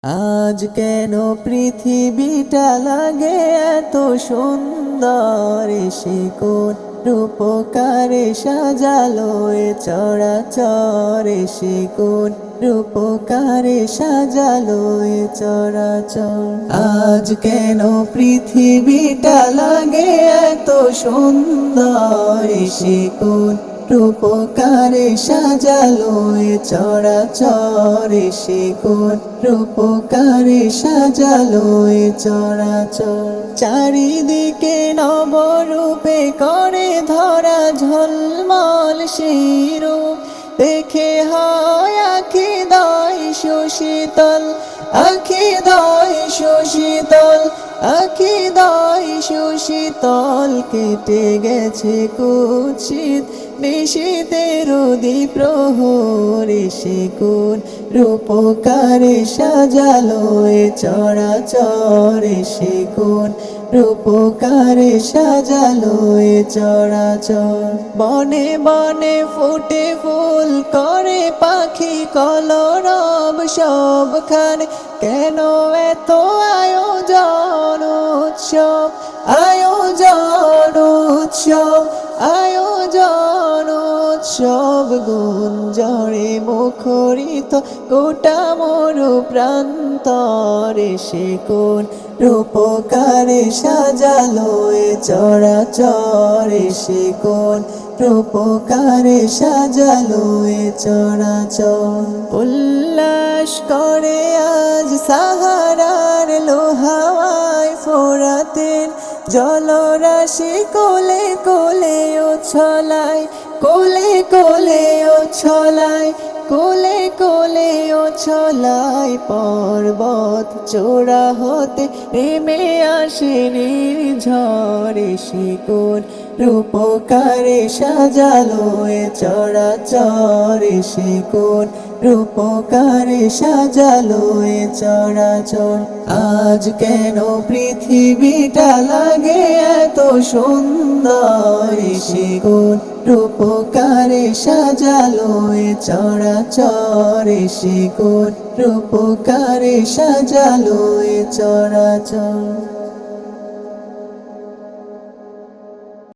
আজ কেন পৃথিবীটা লাগে এত সুন্দর, সে কোন রূপকারে সাজালো এ চরাচর, সে কোন রূপকারে সাজালো এ চরাচর। আজ কেন পৃথিবীটা লাগে এত সুন্দর, সে কোন রূপকারে সাজালো এ চরাচর, সে কোন রূপকারে সাজালো এ চরাচর। চারিদিকে নবরূপে করে ধরা ঝলমল সেই রূপ, দেখে হয় আখি দয় সুশীতল, আখি দয় সুশীতল, আখি দয় সুশীতল। কেটে গেছে কুৎসিত নিশীথের দ্বীপ প্রহরে, সে কোন রূপকারে সাজালো এ চরাচর, সে কোন রূপকারে সাজালো এ চরাচর। বনে বনে ফুটে ফুল করে পাখি কলরব সবখানে, কেন এত আয়োজন উৎসব, আয়োজন উৎসব, আয়োজন উৎসব। গুঞ্জরে মুখরিত গোটা মরু প্রান্তরে, সে কোন রূপকারে সাজালো এ চরাচর, সে কোন রূপকারে সাজালো এ চরাচর। উল্লাস করে আজ সাহারার লোহাওয়ায় ফোরাতের জলরাশি, কোলে কোলে ও ছলায়, কোলে কোলে ও ছলায়, কোলে কোলে ও ছলায়। পর্বত চূড়া হতে নেমে আসে নির্ঝরে, সে কোন রূপকারে সাজালো এ চরাচর, সে কোন রূপকারে সাজালো এ চরাচর। আজ কেন পৃথিবীটা লাগে এত সুন্দর, সে কোন রূপকারে সাজালো এ চরাচর, সে কোন রূপকারে সাজালো এ চরাচর।